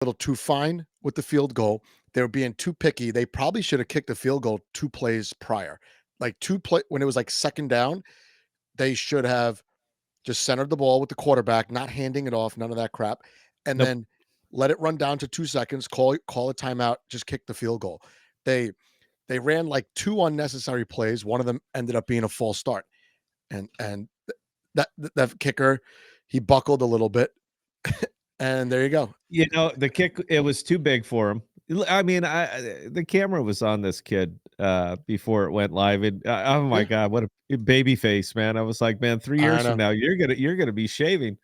little too fine with the field goal. They were being too picky. They probably should have kicked the field goal 2 plays prior. Like, 2 play when it was, like, 2nd down, they should have just centered the ball with the quarterback, not handing it off, none of that crap, and Nope. then let it run down to 2 seconds, call a timeout, just kick the field goal. They they ran, like, 2 unnecessary plays. One of them ended up being a false start, and that kicker, he buckled a little bit, and there you go. The kick, it was too big for him. I mean, the camera was on this kid, before it went live, and, oh my Yeah, god, what a baby face, man. I was like, "Man, 3 I years from know. now, you're gonna be shaving."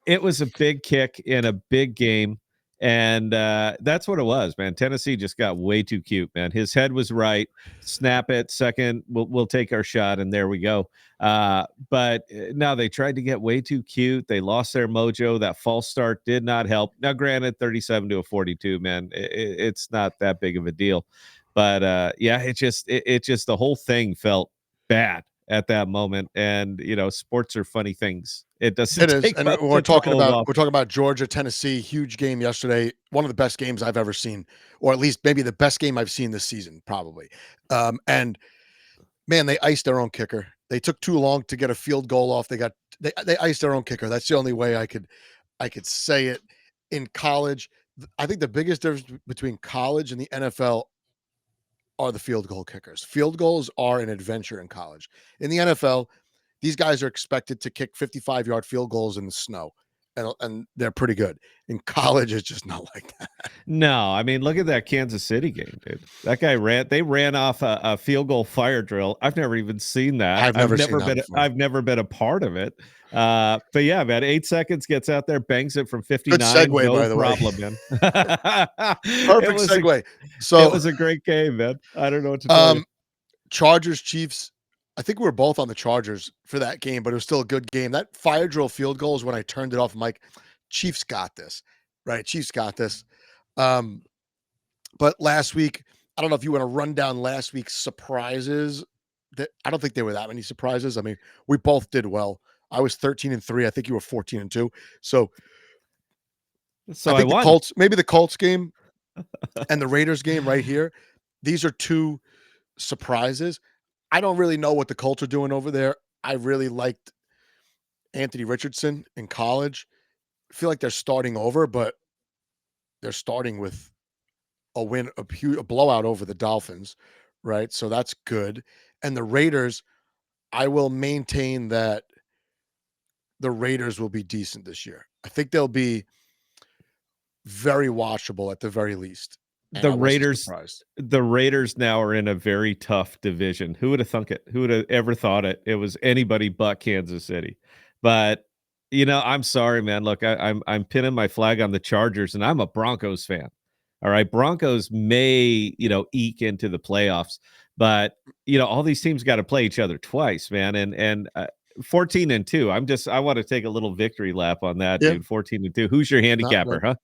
It was a big kick in a big game, and, that's what it was, man. Tennessee just got way too cute, man. His head was right. Snap it, second, we'll take our shot, and there we go. But, no, they tried to get way too cute. They lost their mojo. That false start did not help. Now, granted, 37-42, man, it's not that big of a deal. But, yeah, it just the whole thing felt bad at that moment, and, sports are funny things. It doesn't It is, take and much to throw them off. we're talking about Georgia, Tennessee, huge game yesterday, one of the best games I've ever seen, or at least maybe the best game I've seen this season, probably. And man, they iced their own kicker. They took too long to get a field goal off. They iced their own kicker. That's the only way I could say it. In college, I think the biggest difference between college and the NFL are the field goal kickers. Field goals are an adventure in college. In the NFL, these guys are expected to kick 55-yard field goals in the snow, and they're pretty good. In college, it's just not like that. No, I mean, look at that Kansas City game, dude. That guy ran off a field goal fire drill. I've never even seen that. I've never seen that before. I've never been a part of it. But yeah, man, 8 seconds, gets out there, bangs it from Good 59, segue, no by the way. problem, man. It Perfect was a segue. it So, was a great game, man. I don't know what to tell you. um, Chargers, Chiefs. I think we were both on the Chargers for that game, but it was still a good game. That fire drill field goal is when I turned it off. I'm like, Chiefs got this, right? Chiefs got this. Um, but last week, I don't know if you want to run down last week's surprises. That I don't think there were that many surprises. I mean, we both did well. I was 13-3. I think you were 14-2. So I So I think the won. Colts, maybe the Colts game and the Raiders game right here. These are two surprises. I don't really know what the Colts are doing over there. I really liked Anthony Richardson in college. I feel like they're starting over, but they're starting with a win, a blowout over the Dolphins, right? So that's good. And the Raiders, I will maintain that the Raiders will be decent this year. I think they'll be very watchable at the very least. And The I wasn't Raiders surprised. the Raiders now are in a very tough division. Who would have thunk it? Who would have ever thought it? It was anybody but Kansas City. But, I'm sorry, man. Look, I'm pinning my flag on the Chargers, and I'm a Broncos fan. All right, Broncos may, eke into the playoffs, but, all these teams got to play each other twice, man. And 14-2. I want to take a little victory lap on that, Yeah, dude. 14-2. Who's your not handicapper, bad. huh?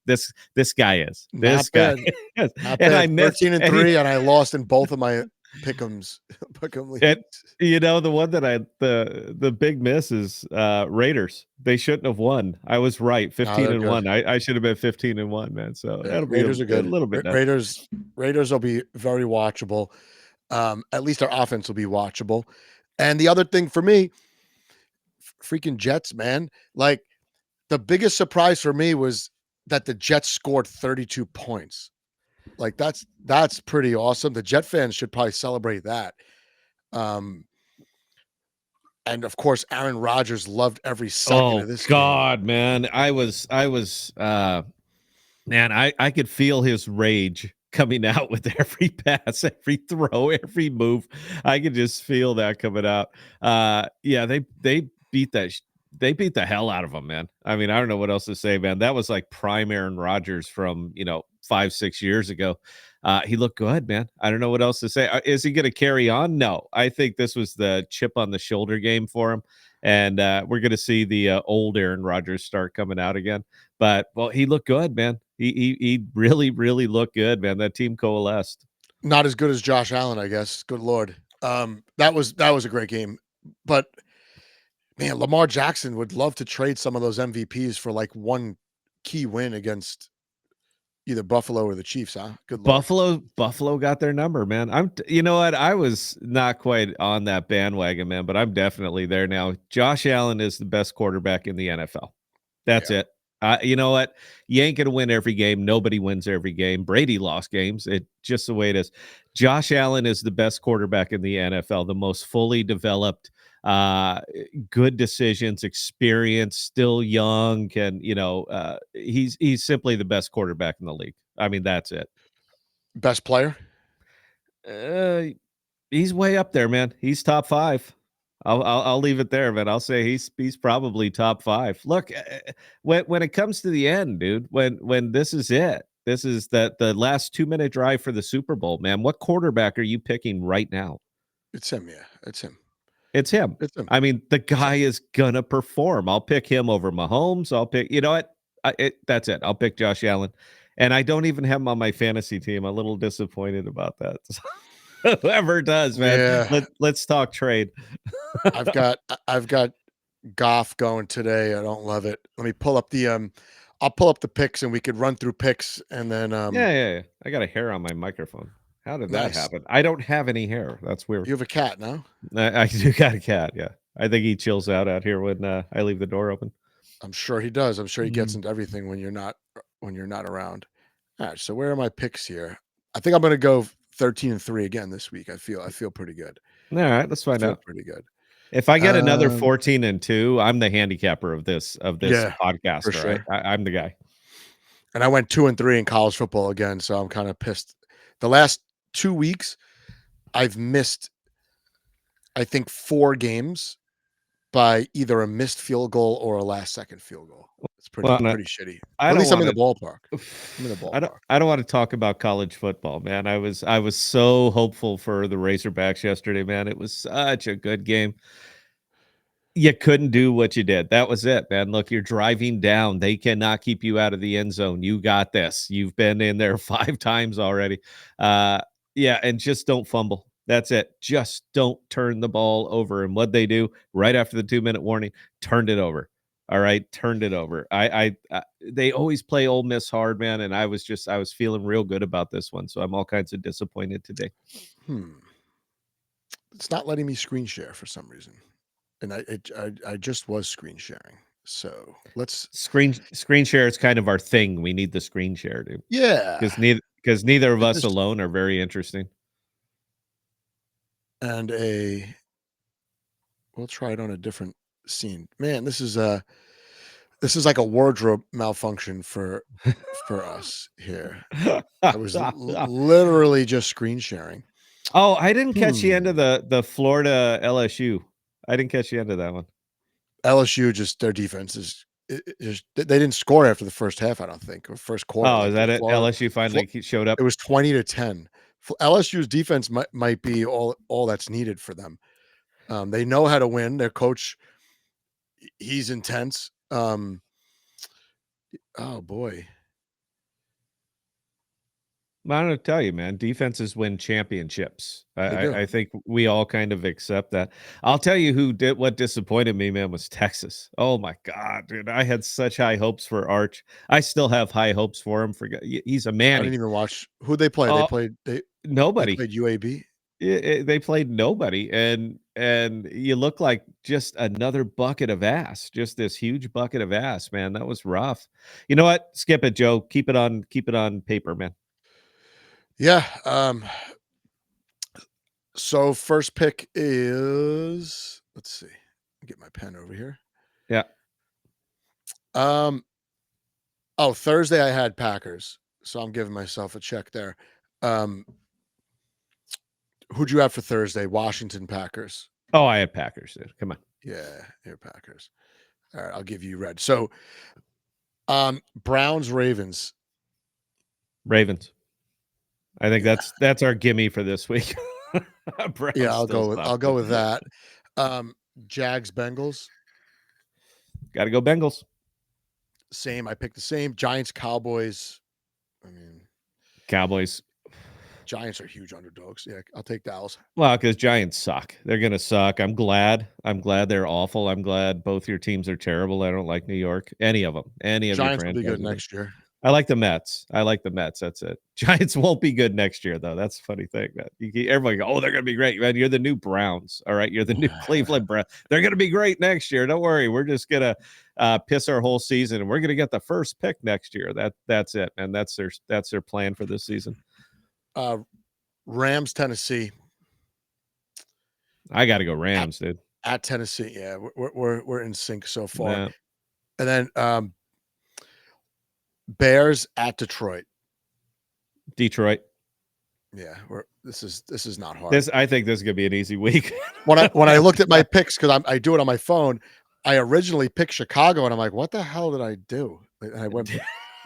This guy is. This Not guy bad. is. Not And I bad. missed, 13 and and 3, and I lost in both of my pick'ems pick'em and leagues. the one that the big miss is Raiders. They shouldn't have won. I was right. No, they're good. 15-1. I should have been 15-1, man. So Yeah, that'll be Raiders are a good. little bit nuts. Raiders will be very watchable. At least our offense will be watchable. And the other thing for me, freaking Jets, man. Like, the biggest surprise for me was that the Jets scored 32 points. Like, that's pretty awesome. The Jet fans should probably celebrate that. Um, and of course, Aaron Rodgers loved every second Oh of this game. God, man. I was man, I could feel his rage coming out with every pass, every throw, every move. I could just feel that coming out. Yeah, they beat that they beat the hell out of him, man. I mean, I don't know what else to say, man. That was like prime Aaron Rodgers from, 5-6 years ago. He looked good, man. I don't know what else to say. Is he going to carry on? No. I think this was the chip on the shoulder game for him. And we're going to see the old Aaron Rodgers start coming out again. But, well, he looked good, man. He really, really looked good, man. That team coalesced. Not as good as Josh Allen, I guess. Good Lord. That was a great game. But man, Lamar Jackson would love to trade some of those MVPs for like one key win against either Buffalo or the Chiefs, huh? Good Lord. Buffalo got their number, man. You know what? I was not quite on that bandwagon, man, but I'm definitely there now. Josh Allen is the best quarterback in the NFL. That's Yeah. it. You know what? You ain't gonna win every game. Nobody wins every game. Brady lost games. It just the way it is. Josh Allen is the best quarterback in the NFL, the most fully developed, good decisions, experience, still young, he's simply the best quarterback in the league. I mean, that's it. Best player? Uh, he's way up there, man. He's top 5. I'll leave it there, man. I'll say he's probably top 5. Look, when it comes to the end, dude, when this is it, this is the last 2-minute drive for the Super Bowl, man. What quarterback are you picking right now? It's him, yeah. It's him. It's him. It's him. I mean, the guy is gonna perform. I'll pick him over Mahomes. I'll pick. You know what? That's it. I'll pick Josh Allen, and I don't even have him on my fantasy team. I'm a little disappointed about that. Whoever does, man. Yeah. Let's talk trade. I've got Goff going today. I don't love it. Let me pull up the I'll pull up the picks and we could run through picks and then Yeah. I got a hair on my microphone. How did that nice. happen? I don't have any hair. That's weird. You have a cat now? I do got a cat. Yeah, I think he chills out here when I leave the door open. I'm sure he does. I'm sure he gets Mm. into everything when you're not around. All right, so where are my picks here? I think I'm gonna go 13-3 again this week. I feel pretty good. All right, let's I find feel out. pretty good. If I get another Um 14-2, I'm the handicapper of this yeah, for podcast. All right, sure. I'm the guy. And I went 2-3 in college football again, so I'm kind of pissed. The last 2 weeks, I've missed, I think, 4 games by either a missed field goal or a last second field goal. It's Well, pretty shitty. I At don't least I'm in want the to. ballpark. I'm in the ballpark. I don't want to talk about college football, man. I was so hopeful for the Razorbacks yesterday, man. It was such a good game. You couldn't do what you did. That was it, man. Look, you're driving down. They cannot keep you out of the end zone. You got this. You've been in there 5 times already. Uh, yeah, and just don't fumble. That's it. Just don't turn the ball over. And what they do right after the 2-minute warning, turned it over. All right, turned it over. They always play Ole Miss hard, man, and I was feeling real good about this one. So I'm all kinds of disappointed today. It's not letting me screen share for some reason. And I just was screen sharing. So let's Screen share is kind of our thing. We need the screen share, dude. yeah. Because neither of I us just alone are very interesting. and we'll try it on a different scene. Man, this is like a wardrobe malfunction for us here. I was literally just screen sharing. Oh, I didn't catch the end of Hmm. the Florida LSU. I didn't catch the end of that one. LSU just their defense is they didn't score after the first half, I don't think, or first quarter. Oh, is Like that it? Florida, LSU finally showed up. it was 20-10. LSU's defense might be all that's needed for them. They know how to win. Their coach, he's intense. Oh boy, I don't know to tell you, man. Defenses win championships. they do. I think we all kind of accept that. I'll tell you who did what disappointed me, man, was Texas. Oh my God, dude. I had such high hopes for Arch. I still have high hopes for him. He's a I Manny. didn't even watch who they play. Oh, They nobody. played UAB. They played nobody, and you look like just another bucket of ass, just this huge bucket of ass, man. That was rough. You know what? Skip it, Joe. Keep it on paper, man. Yeah. So first pick is let's see. Get my pen over here. Yeah. Um. Oh, Thursday I had Packers, so I'm giving myself a check there. Um. Who'd you have for Thursday? Washington Packers. Oh, I had Packers, dude. Come on. Yeah, you're Packers. All right, I'll give you red. So, Browns Ravens. Ravens. I think that's our gimme for this week. Browns Yeah, still I'll suck, go with that. Jags Bengals. Got to go Bengals. Same. I picked the same. Giants Cowboys. I mean, Cowboys. Giants are huge underdogs. Yeah, I'll take Dallas. Well, because Giants suck. They're gonna suck. I'm glad. They're awful. I'm glad both your teams are terrible. I don't like New York. Any of them. Any of your Giants will be good franchises. next year. I like the Mets. That's it. Giants won't be good next year, though. That's the funny thing. That everybody go, oh, they're going to be great, man. You're the new Browns. All right. You're the new Cleveland Browns. They're going to be great next year. Don't worry. We're just going to piss our whole season, and we're going to get the first pick next year. That's it, man. That's their plan for this season. Rams, Tennessee. I got to go Rams, dude. At Tennessee. Yeah. We're in sync so far. Yeah. And then Bears at Detroit. Detroit. Yeah, this is not hard. I think this is gonna be an easy week. when I looked at my picks, because I do it on my phone, I originally picked Chicago, and I'm like, what the hell did I do? And I went,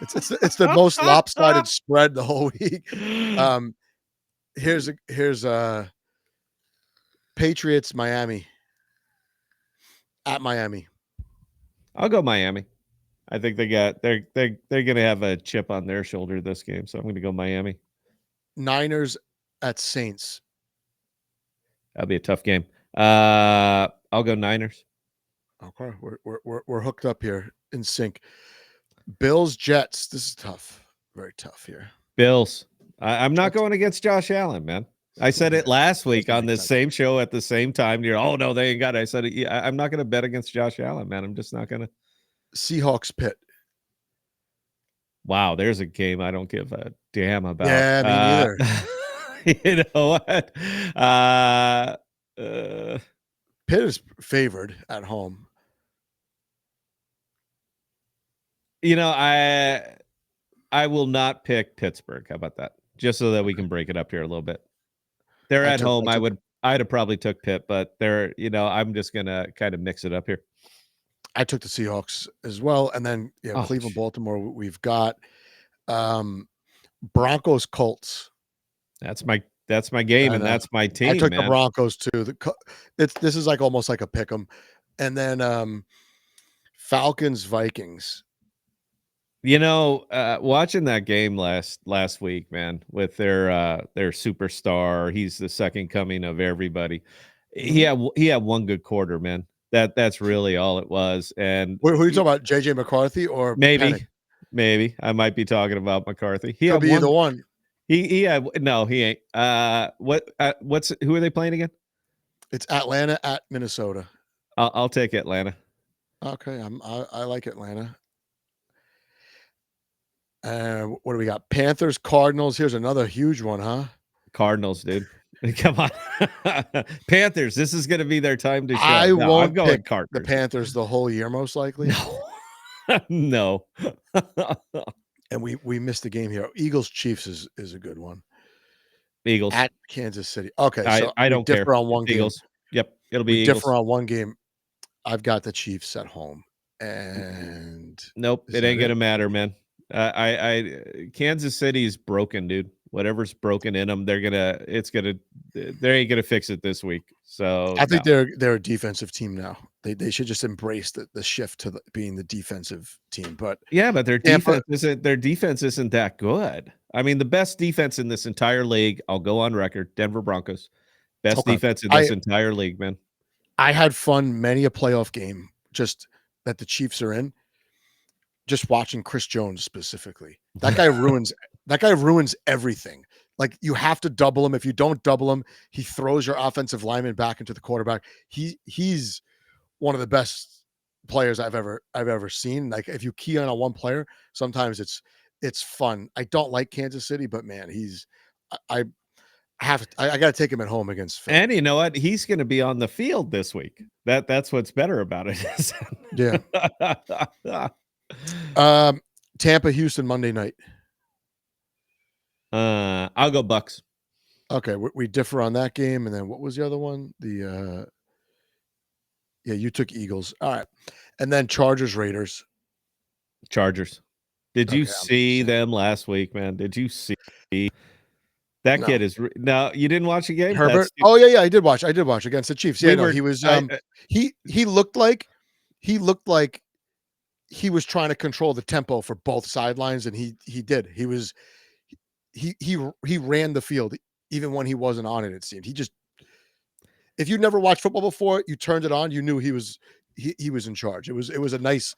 it's the most lopsided spread the whole week. Here's Patriots, Miami. At Miami. I'll go Miami. I think they're gonna have a chip on their shoulder this game, so I'm gonna go Miami. Niners at Saints. That'll be a tough game. I'll go Niners. Okay, we're hooked up here in sync. Bills, Jets. This is tough. Very tough here. Bills. I'm not going against Josh Allen, man. I said it last week on this same show at the same time. You're, oh no, they ain't got it. I said, yeah, I'm not going to bet against Josh Allen, man. I'm just not going to. Seahawks, Pitt. Wow, there's a game I don't give a damn about. Yeah, me neither. You know what? Pitt is favored at home. You know, I will not pick Pittsburgh. How about that? Just so that we can break it up here a little bit. They're at home. I'd have probably took Pitt, but they're, I'm just gonna kind of mix it up here. I took the Seahawks as well, and then Cleveland, Baltimore. We've got Broncos, Colts. That's my game, and that's my team. I took the Broncos too. This is like almost like a pick 'em, and then Falcons, Vikings. Watching that game last week, man, with their superstar, he's the second coming of everybody. He had one good quarter, man. That's really all it was. And who are you talking about? JJ McCarthy or maybe I might be talking about McCarthy. He could be either one. He ain't. Who are they playing again? It's Atlanta at Minnesota. I'll take Atlanta. Okay, I like Atlanta. What do we got? Panthers, Cardinals. Here's another huge one, huh? Cardinals, dude. Come on. Panthers, this is going to be their time to show. I won't pick Cardinals. The Panthers the whole year, most likely. No. And we missed the game here. Eagles, Chiefs is a good one. Eagles. At Kansas City. Okay, so I don't differ care. on one Eagles. Game. Yep, it'll be Eagles. Differ on one game. I've got the Chiefs at home. And nope, it ain't going to matter, man. Kansas City is broken, dude. Whatever's broken in them, they ain't gonna fix it this week. So I think they're a defensive team now. They should just embrace the shift to being the defensive team. But yeah, but their defense isn't that good. I mean, the best defense in this entire league, I'll go on record, Denver Broncos. Best defense in this entire league, man. I had fun many a playoff game just that the Chiefs are in. Just watching Chris Jones specifically. That guy ruins everything. Like, you have to double him. If you don't double him, he throws your offensive lineman back into the quarterback. He's one of the best players I've ever seen. Like, if you key on one player, sometimes it's fun. I don't like Kansas City, but man, I got to take him at home against Philly. And you know what? He's going to be on the field this week. That's what's better about it. Yeah. Tampa, Houston, Monday night. I'll go Bucks. Okay, we differ on that game. And then what was the other one? You took Eagles. All right. And then Chargers, Raiders. Chargers. Did you see them last week, man? Did you see that kid is no, you didn't watch the game? Herbert. Oh yeah, I did watch against the Chiefs. Yeah, he was he looked like he was trying to control the tempo for both sidelines, and he did. He ran the field even when he wasn't on it. It seemed if you never watched football before, you turned it on, you knew he was in charge. It was a nice.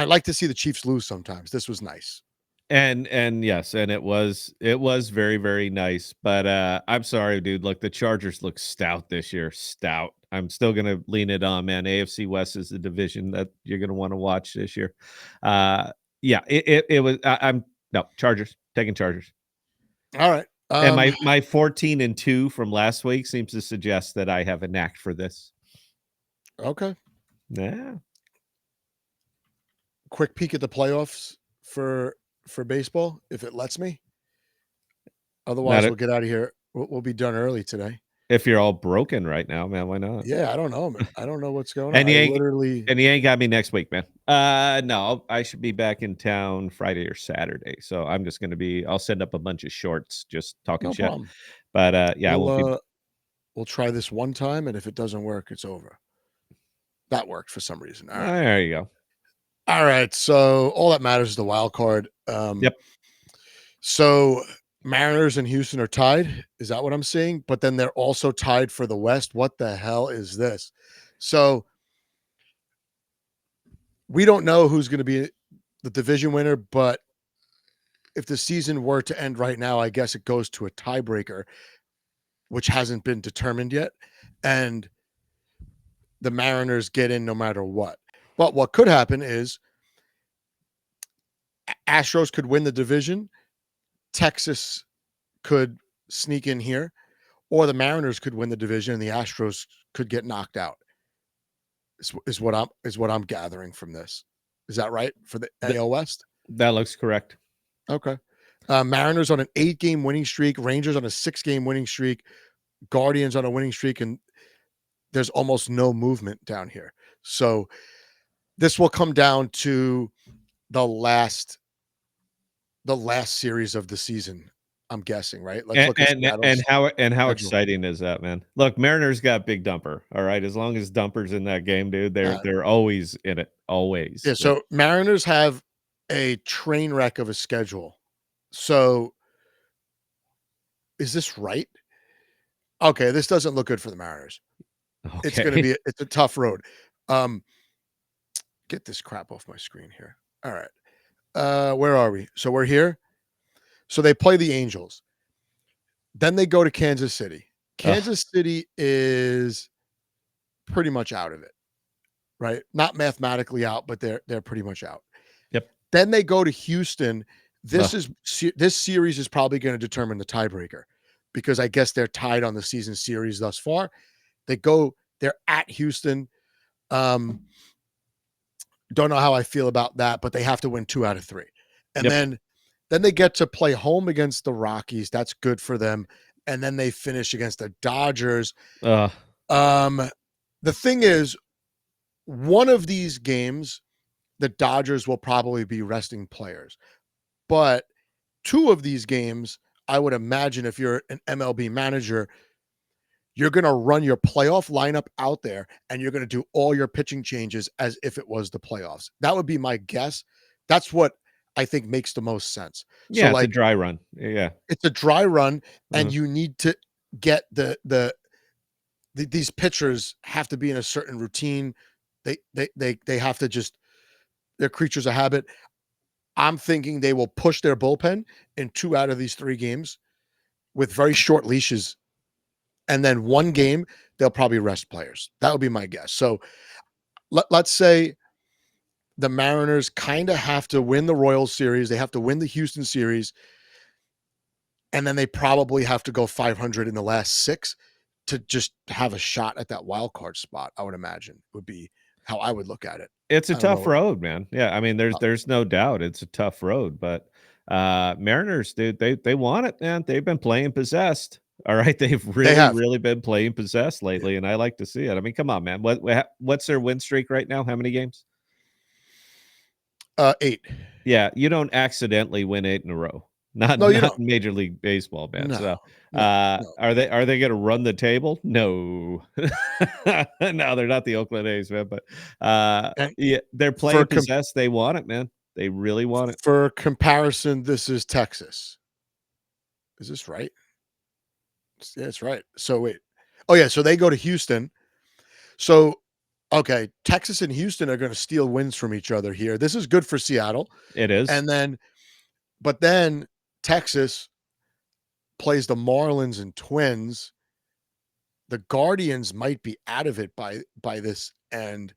I like to see the Chiefs lose sometimes. This was nice. And yes, and it was very, very nice. But I'm sorry, dude. Look, the Chargers look stout this year. Stout. I'm still gonna lean it on, man. AFC West is the division that you're gonna want to watch this year. Yeah, it was. I'm no Chargers, taking Chargers. All right. And my 14-2 from last week seems to suggest that I have a knack for this. Okay. Yeah. Quick peek at the playoffs for baseball, if it lets me. Otherwise, we'll get out of here. We'll be done early today. If you're all broken right now, man, why not? Yeah, I don't know, man. I don't know what's going on. And you I ain't got me next week, man. No, I should be back in town Friday or Saturday. So I'm just I'll send up a bunch of shorts just talking no shit. problem. But yeah, We'll try this one time, and if it doesn't work, it's over. That worked for some reason. All right. There you go. All right. So all that matters is the wild card. Yep. So Mariners and Houston are tied. Is that what I'm seeing? But then they're also tied for the West. What the hell is this? So we don't know who's going to be the division winner, but if the season were to end right now, I guess it goes to a tiebreaker, which hasn't been determined yet. And the Mariners get in no matter what. But what could happen is Astros could win the division. Texas could sneak in here, or the Mariners could win the division and the Astros could get knocked out. Is what I'm gathering from this. Is that right for the AL West? That looks correct. Okay. Mariners on an 8-game winning streak, Rangers on a 6-game winning streak, Guardians on a winning streak, and there's almost no movement down here. So this will come down to the last series of the season, I'm guessing, right? Let's look at how exciting is that, man? Look, Mariners got Big Dumper. All right, as long as Dumper's in that game, dude, they're always in it, always. Yeah. So Mariners have a train wreck of a schedule. So is this right? Okay, this doesn't look good for the Mariners. Okay. It's going to be it's a tough road. Get this crap off my screen here. All right. Where are we? So we're here. So they play the Angels. Then they go to Kansas City. Kansas City is pretty much out of it, right? Not mathematically out, but they're pretty much out. Yep. Then they go to Houston. This series is probably going to determine the tiebreaker because I guess they're tied on the season series thus far. They're at Houston. Don't know how I feel about that, but they have to win 2 out of 3. And then they get to play home against the Rockies. That's good for them. And then they finish against the Dodgers. The thing is, one of these games, the Dodgers will probably be resting players. But 2 of these games, I would imagine if you're an MLB manager, you're going to run your playoff lineup out there and you're going to do all your pitching changes as if it was the playoffs. That would be my guess. That's what I think makes the most sense. Yeah, so it's a dry run. Yeah. It's a dry run, and you need to get these pitchers have to be in a certain routine. They have to just, they're creatures of habit. I'm thinking they will push their bullpen in 2 out of these 3 games with very short leashes. And then 1 game, they'll probably rest players. That would be my guess. So let's say the Mariners kind of have to win the Royals series. They have to win the Houston series. And then they probably have to go 500 in the last 6 to just have a shot at that wild card spot. I would imagine would be how I would look at it. It's a tough road, man. Yeah, I mean, there's no doubt it's a tough road, but Mariners, dude, they want it, man. They've been playing possessed. All right, they've really been playing possessed lately, and I like to see it. I mean, come on, man. What's their win streak right now? How many games? 8. Yeah, you don't accidentally win 8 in a row. Not Major League Baseball, man. No, are they going to run the table? No, no, they're not the Oakland A's, man. But yeah, they're playing possessed. They want it, man. They really want it. For comparison, this is Texas. Is this right? Yeah, it's right. So wait. Oh yeah, so they go to Houston. So Okay, Texas and Houston are going to steal wins from each other here. This is good for Seattle. It is. And then Texas plays the Marlins and Twins. The Guardians might be out of it by this end.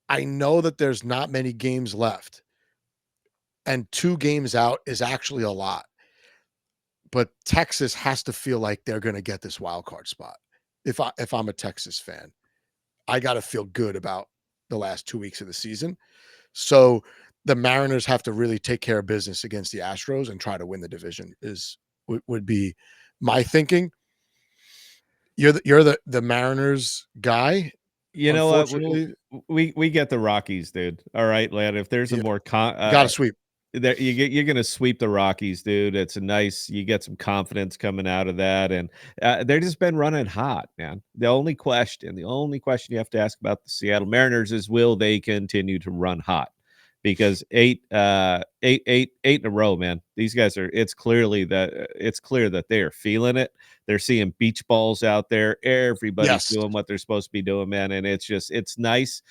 I know that there's not many games left, and 2 games out is actually a lot. But Texas has to feel like they're going to get this wild card spot. If I'm a Texas fan, I got to feel good about the last 2 weeks of the season. So the Mariners have to really take care of business against the Astros and try to win the division would be my thinking. You're the Mariners guy. You know what? Unfortunately, We get the Rockies, dude. All right, lad. If there's a yeah, more got to sweep. there you're gonna sweep the Rockies, dude. It's a nice. You get some confidence coming out of that, and they've just been running hot, man. The only question you have to ask about the Seattle Mariners is, will they continue to run hot? Because eight in a row, man. These guys are. It's clear that they are feeling it. They're seeing beach balls out there. Everybody's Yes. doing what they're supposed to be doing, man. And it's nice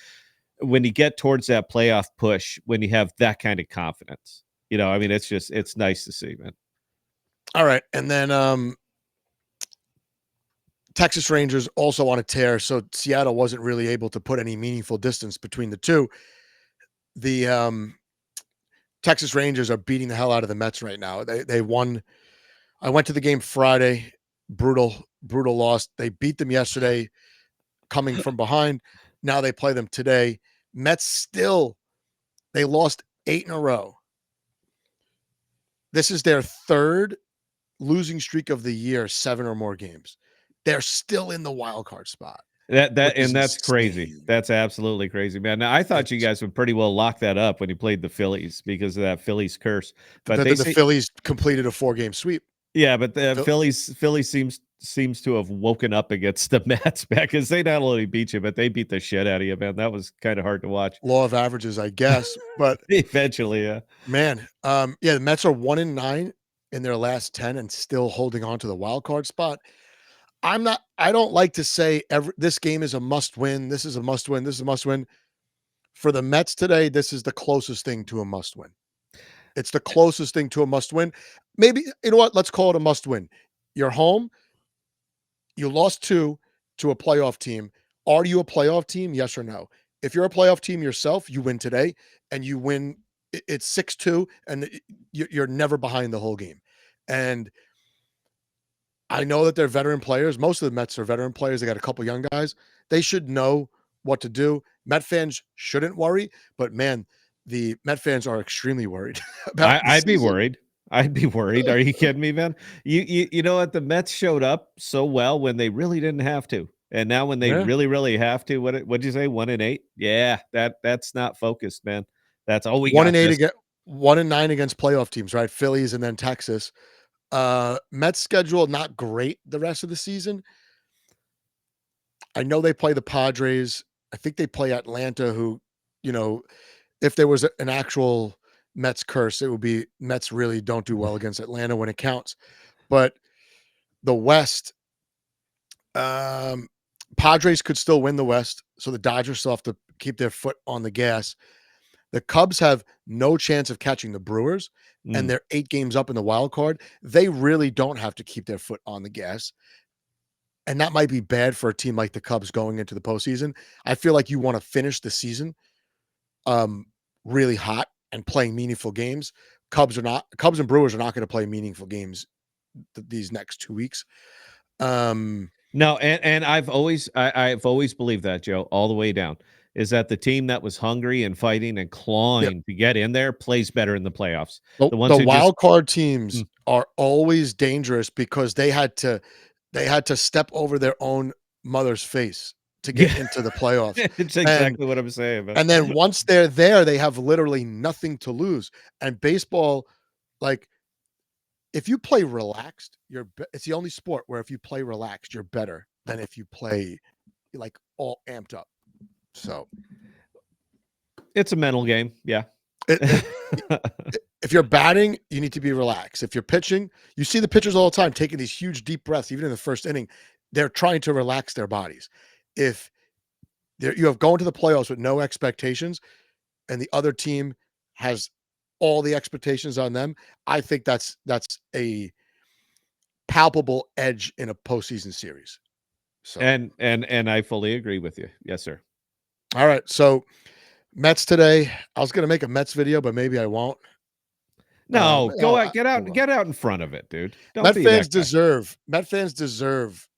when you get towards that playoff push, when you have that kind of confidence. I mean, it's nice to see, man. All right, and then Texas Rangers also on a tear, so Seattle wasn't really able to put any meaningful distance between the two. The Texas Rangers are beating the hell out of the Mets right now. They won. I went to the game Friday. Brutal loss. They beat them yesterday, coming from behind. Now they play them today. Mets they lost 8 in a row. This is their 3rd losing streak of the year, 7 or more games. They're still in the wild card spot. That's crazy. That's absolutely crazy, man. Now, I thought you guys would pretty well lock that up when you played the Phillies because of that Phillies curse. But the Phillies completed a 4-game sweep. Yeah, but the Phillies seems to have woken up against the Mets because they not only beat you, but they beat the shit out of you, man. That was kind of hard to watch. Law of averages, I guess. But eventually, yeah. Man, the Mets are 1-9 in their last 10 and still holding on to the wild card spot. I don't like to say this game is a must win. This is a must win. This is a must win. For the Mets today, this is the closest thing to a must win. It's the closest thing to a must win. Maybe, you know what? Let's call it a must win. You're home. You lost 2 to a playoff team. Are you a playoff team? Yes or no? If you're a playoff team yourself, you win today and you win. It's 6-2 and you're never behind the whole game. And I know that they're veteran players. Most of the Mets are veteran players. They got a couple young guys. They should know what to do. Met fans shouldn't worry, but man, the Met fans are extremely worried about I'd be worried. I'd be worried. Are you kidding me, man? You know what? The Mets showed up so well when they really didn't have to. And now when they really, really have to, what'd you say? 1-8? Yeah, that's not focused, man. That's all we got. 1-9 against playoff teams, right? Phillies and then Texas. Mets schedule not great the rest of the season. I know they play the Padres. I think they play Atlanta, who, if there was an actual Mets curse, it would be Mets really don't do well against Atlanta when it counts. But the West, Padres could still win the West, so the Dodgers still have to keep their foot on the gas. The Cubs have no chance of catching the Brewers, and they're 8 games up in the wild card. They really don't have to keep their foot on the gas. And that might be bad for a team like the Cubs going into the postseason. I feel like you want to finish the season really hot and playing meaningful games. Cubs and Brewers are not going to play meaningful games these next 2 weeks. No, and I've always believed that, Joe, all the way down, is that the team that was hungry and fighting and clawing to get in there plays better in the playoffs. The wild card teams are always dangerous because they had to step over their own mother's face to get into the playoffs. It's exactly what I'm saying, man. And then once they're there, they have literally nothing to lose. And baseball, like, if you play relaxed, it's the only sport where if you play relaxed, you're better than if you play like all amped up. So it's a mental game. Yeah. If you're batting, you need to be relaxed. If you're pitching, you see the pitchers all the time taking these huge deep breaths, even in the first inning. They're trying to relax their bodies. If You have going to the playoffs with no expectations, and the other team has all the expectations on them. I think that's a palpable edge in a postseason series. So, and I fully agree with you. Yes, sir. all right. So Mets today. I was going to make a Mets video, but maybe I won't. No, go out, I will. get out in front of it, dude. Don't be that guy. Met fans deserve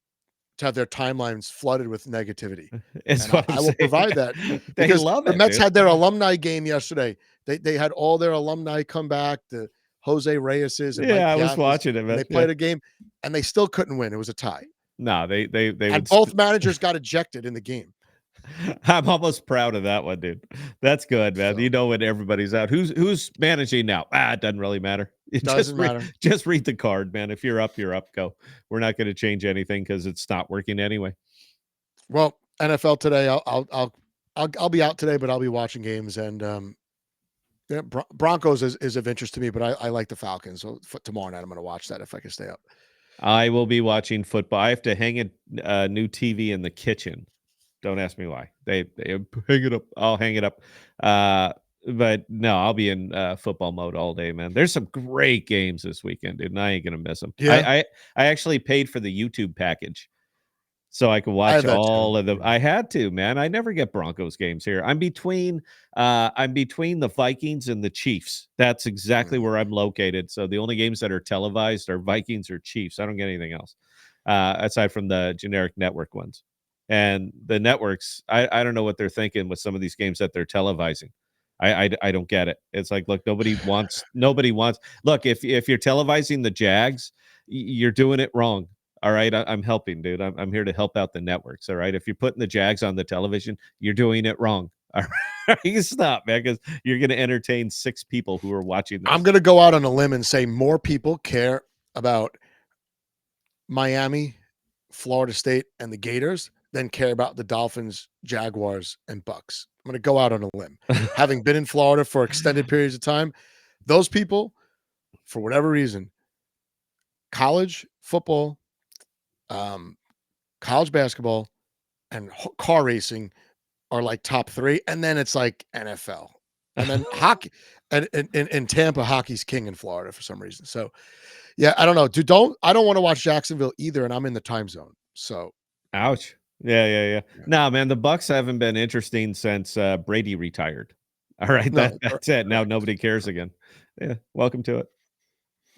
to have their timelines flooded with negativity. Is And what I'm I will saying. provide that They because love the it, Mets dude. had their alumni game yesterday. They had all their alumni come back, the Jose Reyeses and Mike Yeah, I was Piazza's, watching it, and man. they Yeah. played a game, and they still couldn't win. It was a tie. No, they And would. both managers got ejected in the game. I'm almost proud of that one, dude. That's good, man. So, You know when everybody's out. Who's managing now? It doesn't really matter. doesn't matter. Just read the card, man. If you're up, you're up. Go. We're not going to change anything because it's not working anyway. Well, NFL today, I'll be out today, but I'll be watching games. And yeah, Broncos is of interest to me, but I like the Falcons. So tomorrow night I'm going to watch that if I can stay up. I will be watching football. I have to hang a new TV in the kitchen. Don't ask me why. They hang it up. I'll hang it up. But no, I'll be in football mode all day, man. There's some great games this weekend, dude, and I ain't gonna miss them. Yeah. I actually paid for the YouTube package so I could I watch have that all too. of them. I had to, man. I never get Broncos games here. I'm between the Vikings and the Chiefs. That's exactly where I'm located. So the only games that are televised are Vikings or Chiefs. I don't get anything else aside from the generic network ones. And the networks, I don't know what they're thinking with some of these games that they're televising. I don't get it. It's like, look, nobody wants. Look, if you're televising the Jags, you're doing it wrong. All right, I'm helping, dude. I'm here to help out the networks. All right, if you're putting the Jags on the television, you're doing it wrong. All right, you stop, man, because you're going to entertain 6 people who are watching this. I'm going to go out on a limb and say more people care about Miami, Florida State, and the Gators than care about the Dolphins, Jaguars, and Bucks. I'm going to go out on a limb. Having been in Florida for extended periods of time, those people, for whatever reason, college football, college basketball, and car racing are like top 3, and then it's like NFL, and then hockey, and in Tampa, hockey's king in Florida for some reason. So, yeah, I don't know, dude. I don't want to watch Jacksonville either, and I'm in the time zone. So, ouch. Yeah. No, man, the Bucks haven't been interesting since Brady retired. All right, no, that's it. Now correct. nobody cares again. Yeah, welcome to it.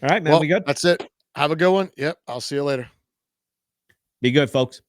All right, man. Well, We good. that's it. Have a good one. Yep, I'll see you later. Be good, folks.